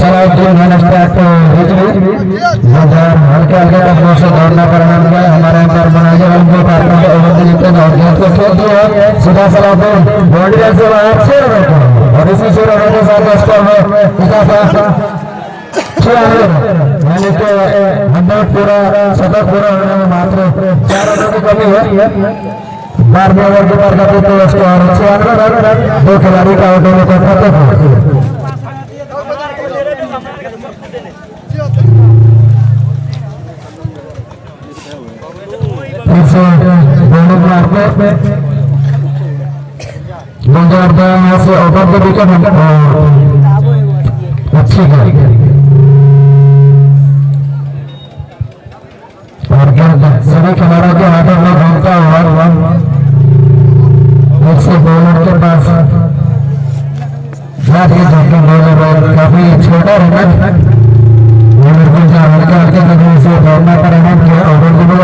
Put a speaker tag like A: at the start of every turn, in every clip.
A: सलाउद्दीन मैंने स्टार्ट हल्के हल्के कदमों से दौड़ना परिणाम किया। हमारे अंदर बनाए उनको पार्टनर के ओवर जीते और गेंद को खेल दिया सीधा सलाउद्दीन बॉडी से बाहर 6 रनों को और इसी 6 रनों के साथ स्कोर में इजाफा 96 यानी कि 100 पूरा शतक पूरा होने में मात्र 4 रनों की कमी है। 12वें ओवर के पर गति तो स्कोर 96 रन 2 खिलाड़ी का आउट होने पर खत्म। दोनों मार्केट में से ओवर द विकेट अच्छी गई और सभी खिलाड़ियों के हाथों में घूमता हुआ एक से बॉलर के पास काफी छोटा रहना हल्के हल्के कदमों से दौड़ना परिणाम किया और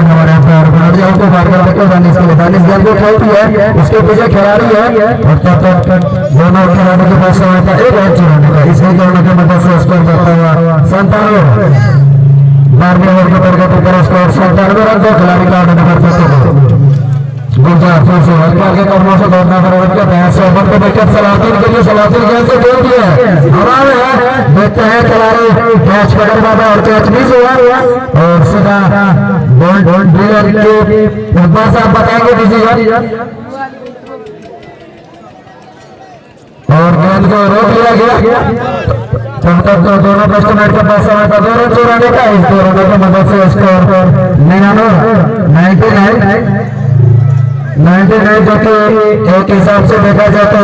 A: हमारे यहाँ गेंद को खेलती है उसके पीछे खिलाड़ी है और तब तक दोनों खिलाड़ियों के पास समय था एक रन चुराने का। इसलिए दोनों की मदद से स्कोर करता हुआ 97 12वें ओवर के प्रगति पर स्कोर 97 रन 2 खिलाड़ी का नंबर 55 गुलजार फिर से हल्के हल्के कदमों से दौड़ना परिणाम किया। 82 ओवर को विकेट सलाउद्दीन के लिए सलाउद्दीन गेंद से दे दिया हवा में है। देखते हैं खिलाड़ी कैच पकड़ पाता और कैच मिस हुआ और सीधा बॉल के बस आप बताएंगे डिसीजन और गेंद को रोक लिया गया। तब तक तो दोनों बैट्समैन के पास समय था 2 रन चुराने का। इस 2 रनों की मदद से स्कोर 99 जो कि एक हिसाब से देखा जाए तो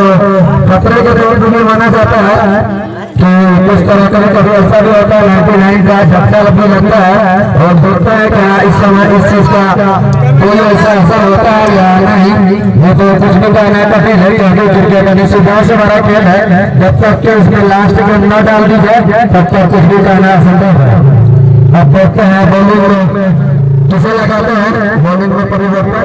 A: खतरे के तौर पर माना जाता है कि कुछ तरह का कभी ऐसा भी होता है 99 का झटका भी लगता है और देखता है क्या इस समय इस चीज का कोई ऐसा असर होता है या नहीं। ये तो कुछ भी कहना कठिन है क्योंकि क्रिकेट निश्चित से बड़ा खेल है। जब तक कि उसमें लास्ट गेंद न डाल दी जाए तब तक कुछ भी कहना असंभव है। अब देखते हैं बॉलिंग में किसे लगाते हैं। बॉलिंग में परिवर्तन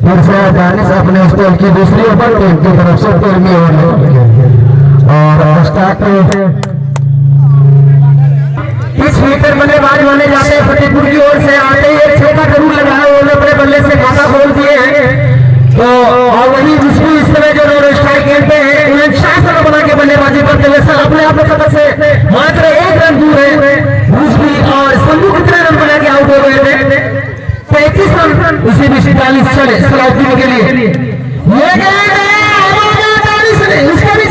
A: फिर से दानिश अपने स्टॉल की दूसरी ओवर टीम की तरफ से 13वीं ओवर और स्टार्ट इस मीटर बल्लेबाज होने जाते हैं फतेहपुर की ओर से आते ही एक छक्का जरूर लगाया उन्होंने अपने बल्ले से खाता खोल दिए हैं। तो और वही दूसरी इस तरह जो नॉन स्ट्राइक खेलते हैं उन्हें 4 रन बना के बल्लेबाजी करते हुए सर अपने आप से मात्र 1 रन दूर है दूसरी और संधू कितने रन बना के आउट हो गए थे 35 रन उसी भी 40 चले सलाउद्दीन के लिए उसके भी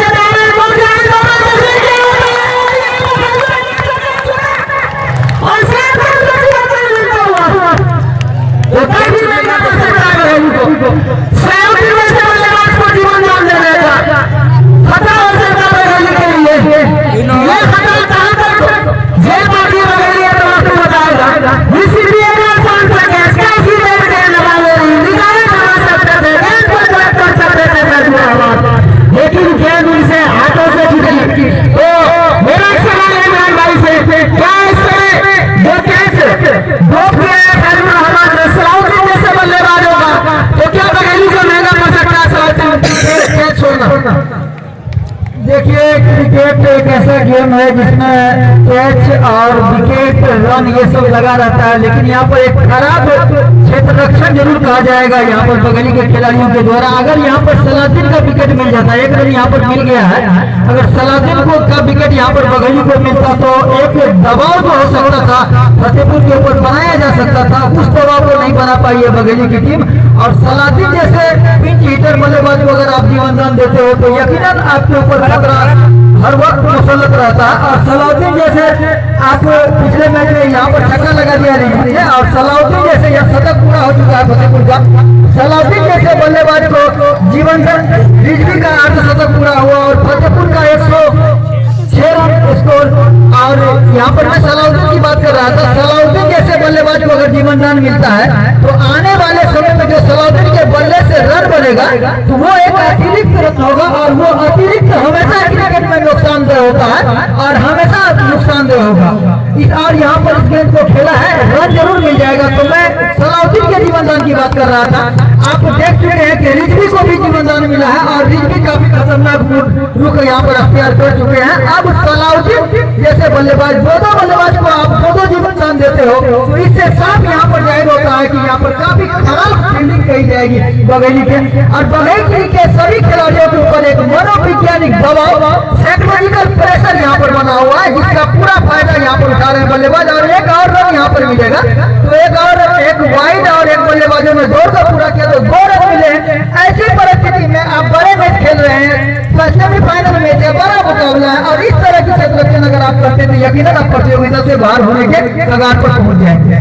A: जीवन दान देने का खतरा हो सकता है ये खतरा कहां तक जेल पार्टी बगैर है तो आपको बताएगा इसीलिए लेकिन गेंद उनसे हाथों से छूटी। तो मेरा सवाल है इमरान भाई से क्या इस तरह दो सलाउद्दीन जैसे बल्लेबाज होगा तो क्या बघेली को महंगा पड़ सकता है सलाउद्दीन छोड़ना। देखिए क्रिकेट एक ऐसा गेम है जिसमें कैच और विकेट रन ये सब लगा रहता है लेकिन यहाँ पर एक खराब क्षेत्र रक्षण जरूर कहा जाएगा यहाँ पर बघेली के खिलाड़ियों के द्वारा। अगर यहाँ पर सलाउद्दीन का विकेट मिल जाता है 1 रन यहाँ पर मिल गया है अगर सलाउद्दीन को का विकेट यहाँ पर बघेली को मिलता तो एक दबाव जो हो सकता था फतेहपुर के ऊपर बनाया जा सकता था। उस दबाव को नहीं बना पाई है बघेली की टीम और सलाउद्दीन जैसे पिंच हिटर बल्लेबाज को अगर आप जीवन दान देते हो तो यकीनन आपके ऊपर हर वक्त मुसल्लत रहता है। और सलाउद्दीन जैसे आप पिछले मैच में यहाँ पर छक्का लगा दिया रिजवी ने और सलाउद्दीन जैसे यह शतक पूरा हो चुका है फतेहपुर का। सलाउद्दीन जैसे बल्लेबाज को जीवन रिजवी का 8 शतक पूरा हुआ और फतेहपुर का 106 रन स्कोर। और यहाँ पर मैं सलाउद्दीन की बात कर रहा था। सलाउद्दीन जैसे बल्लेबाज को अगर जीवन दान मिलता है तो आने वाले समय में जो सलाउद्दीन के बल्ले से रन बनेगा तो वो एक अतिरिक्त रन होगा और वो अतिरिक्त हमेशा क्रिकेट में नुकसान नुकसानदेह होता है और हमेशा नुकसानदेह होगा। और यहाँ पर इस गेंद को खेला है, रन जरूर मिल जाएगा। तो मैं सलाउद्दीन के जीवनदान की बात कर रहा था। आप देख चुके हैं कि रिजवी को भी जीवनदान मिला है और रिजवी काफी खतरनाक रुख यहाँ पर अख्तियार कर चुके हैं। अब सलाउद्दीन जैसे बल्लेबाज, दो बल्लेबाज को आप दो जीवनदान देते हो तो इससे साफ यहाँ पर जाहिर होता है कि यहाँ पर काफी खराब फील्डिंग कही जाएगी बघेली के। और बघेली के सभी खिलाड़ियों के ऊपर एक मनोवैज्ञानिक दबाव, साइकोलॉजिकल प्रेशर यहाँ पर बना हुआ है, जिसका पूरा फायदा यहाँ पर उठा रहे हैं बल्लेबाज। और एक और रन यहाँ पर मिलेगा तो एक वाइड और एक बल्लेबाजों में दौड़ कर पूरा किया तो 2 रन मिले। ऐसी परिस्थिति में आप बड़े मैच खेल रहे हैं, सेमीफाइनल मैच है, बड़ा मुकाबला है और इस तरह की सिलेक्शन अगर आप करते तो यकीनन आप प्रतियोगिता से बाहर होने के कगार पर पहुंच जाएंगे।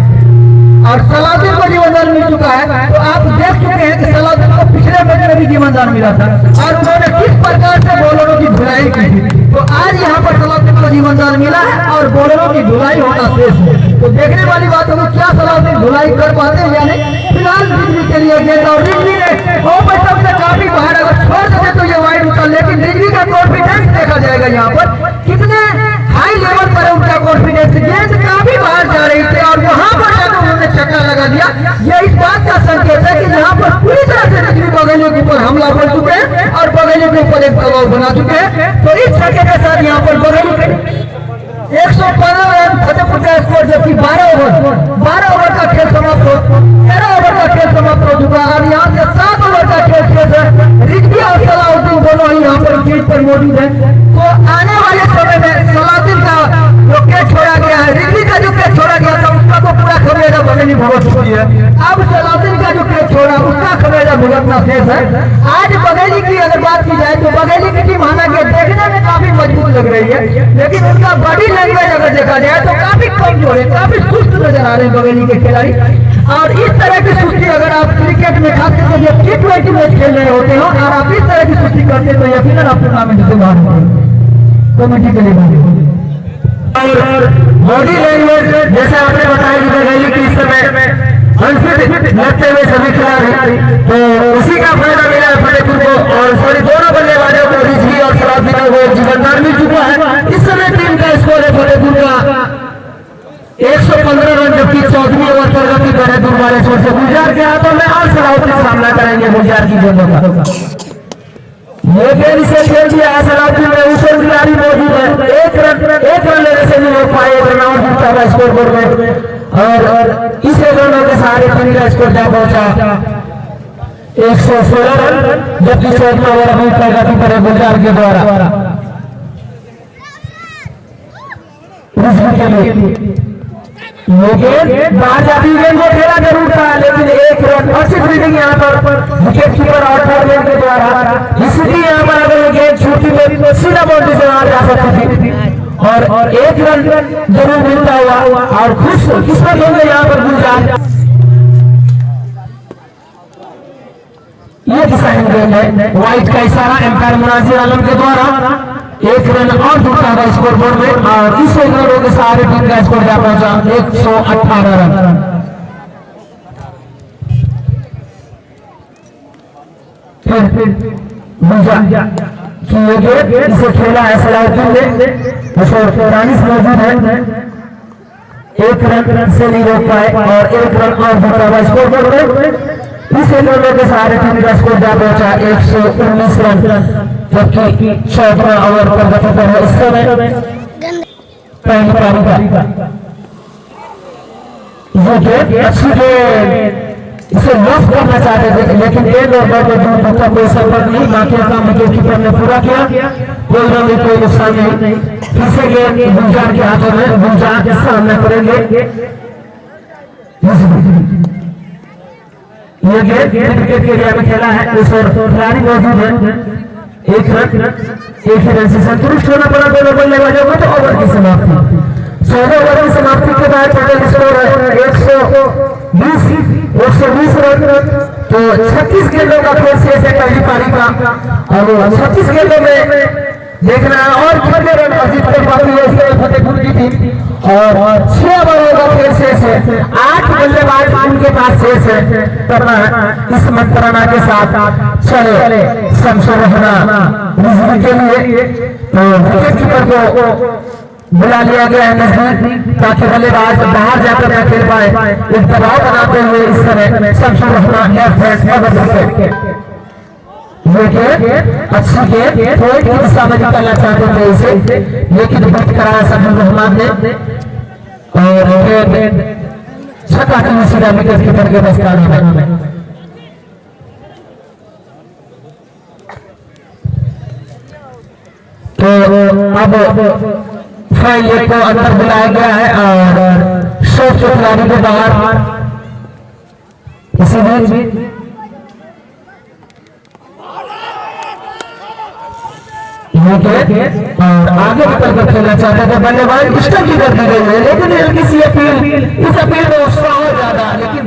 A: और सलाउद्दीन को जीवनदान मिल चुका है तो आप देख चुके हैं कि सलाउद्दीन को पिछले मैच में भी जीवनदान मिला था और उन्होंने किस प्रकार से बॉलरों की धुलाई की थी। तो आज यहाँ पर सलाउद्दीन को जीवनदान मिला है और बॉलरों की धुलाई होना शेष है। तो देखने वाली बात होगी क्या सलाउद्दीन धुलाई कर पाते हैं या नहीं। फिलहाल रिजवी के लिए गेंद और रिजवी ने ओपन से काफी बाहर अगर छोड़ सके तो ये वाइड होता, लेकिन रिजवी का कॉन्फिडेंस देखा जाएगा यहाँ पर कितने हाई लेवल पर उनका कॉन्फिडेंस। गेंद काफी बाहर जा रही थी और वहां पर जाकर उन्होंने छक्का लगा दिया। यह इस बात का संकेत है कि यहाँ पर पूरी तरह से रिजवी बघेली के ऊपर हमला कर चुके हैं और बघेली के ऊपर एक दबाव बना चुके हैं। तो इस छक्के के साथ यहाँ पर बघेली 115 रन फतेहपुर का स्कोर, जबकि 12 ओवर का खेल समाप्त हो 13 ओवर का खेल समाप्त हो चुका है और यहाँ से 7 ओवर का खेल शेष है। रिजवी और सलाउद्दीन दोनों ही यहाँ पर क्रीज पर मौजूद है। तो आने वाले समय में सलाउद्दीन का जो कैच छोड़ा गया है, रिजवी का जो कैच छोड़ा गया था उसका तो पूरा खमेगा बघेली भुगत चुकी है। अब सलाउद्दीन का जो कैच छोड़ा उसका खमेगा भुगतना शेष है। आज बघेली की अगर बात की जाए तो बघेली की टीम हालांकि देखने में काफी मजबूत लग रही है, लेकिन उनका बॉडी लैंग्वेज अगर देखा जाए तो काफी कमजोर है, काफी सुस्त नजर आ रहे हैं बघेली के खिलाड़ी। और इस तरह की सुस्ती अगर आप क्रिकेट में खास करके जब T20 मैच खेल रहे होते हो और आप इस तरह की सुस्ती करते हैं तो यकीनन आप टूर्नामेंट से बाहर होंगे। कमेटी के लिए और बॉडी लैंग्वेज जैसे आपने बताया कि बघेली की इस समय अनफिट लगते हुए सभी खिलाड़ी, तो उसी का फायदा मिला है फतेहपुर को। और सॉरी दोनों बल्लेबाजों को रिजवी और सलाउद्दीन को जीवनदान मिल चुका है। इस समय टीम का स्कोर है फतेहपुर का 115 रन, जबकि 14वीं ओवर पर गति करे दुर्बारे छोर से गुलजार के हाथों में और सलाउद्दीन सामना करेंगे गुलजार की गेंदों का। ये गेंद से खेल दिया है सलाउद्दीन ने, उसे खिलाड़ी मौजूद है। एक रन लेने से नहीं रोक पाए, एक रन आउट मिलता है स्कोर बोर्ड में और इस रनों के सहारे टीम का स्कोर जा पहुंचा 116 रन, जबकि 14वां ओवर अभी प्रगति करे गुलजार के द्वारा। लेकिन बाहर जाती गेंद को खेला जरूर था, लेकिन एक रन अच्छी फील्डिंग यहाँ पर विकेट कीपर और थर्ड के द्वारा। इसलिए यहाँ पर अगर गेंद छूटी मेरी तो सीधा बाउंड्री से बाहर जा सकती थी और एक रन जरूर मिलता हुआ और खुश किस्मत होंगे यहाँ पर गुलजार। ये डिसाइड गेंद है, वाइट का इशारा एम्पायर मुनाजिर आलम के द्वारा। एक रन और जुड़ता है स्कोर बोर्ड में और इस एक रनों के सहारे टीम का स्कोर जा पहुंचा 118 रन। फिर इसे खेला है सलाउद्दीन ने, 243 मौजूद है, एक रन से नहीं रोक पाए और एक रन और जुड़ता हुआ स्कोर बोर्ड में। इस रनों के सहारे टीम का स्कोर जा पहुंचा 119 रन, जबकि 14वां ओवर पर गति पर है इस समय पहली पारी का। ये गेंद अच्छी गेंद, इसे लॉस करना चाहते थे लेकिन गेंद और बॉल के बीच का कोई संपर्क नहीं, बाकी काम विकेट कीपर ने पूरा किया, कोई रन नहीं, कोई नुकसान नहीं। फिर से गेंद गुलजार के हाथों में, गुलजार सामना करेंगे। ये गेंद क्रिकेट के एरिया में खेला है, उस और खिलाड़ी मौजूद है। एक ही रन से संतुष्ट होना पड़ा दोनों बल्लेबाजों को। तो ओवर की समाप्ति 14 ओवर की समाप्ति के बाद टोटल स्कोर है 120 रन। तो 36 गेंदों का खेल शेष है पहली पारी का और 36 गेंदों में देखना है और कितने रन अर्जित कर पाती है इसके फतेहपुर की टीम। और 6 ओवरों का खेल शेष है, 8 बल्लेबाज उनके पास शेष है करना है इस मंत्रणा के साथ। चले शमशेर रहना परीक्षण के लिए। तो विकेट कीपर को बुला लिया गया है नजदीक ताकि बल्लेबाज बाहर जाकर न खेल पाए। एक दबाव बनाते हुए इस तरह शमशुर रहमान अच्छी गेंद थोड़ी की दिशा में निकालना चाहते थे इसे, लेकिन बच कराया शमशुर रहमान ने और छक्का की सीधा विकेट कीपर के दस्ताने में। तो अब फाइल को अंदर बुलाया गया है और शॉट के खिलाड़ी के बाहर इसी बीच और आगे निकल कर खेलना चाहते थे बल्लेबाज स्टंप की कर दी गई है, लेकिन हल्की सी अपील, इस अपील में उत्साह ज्यादा, लेकिन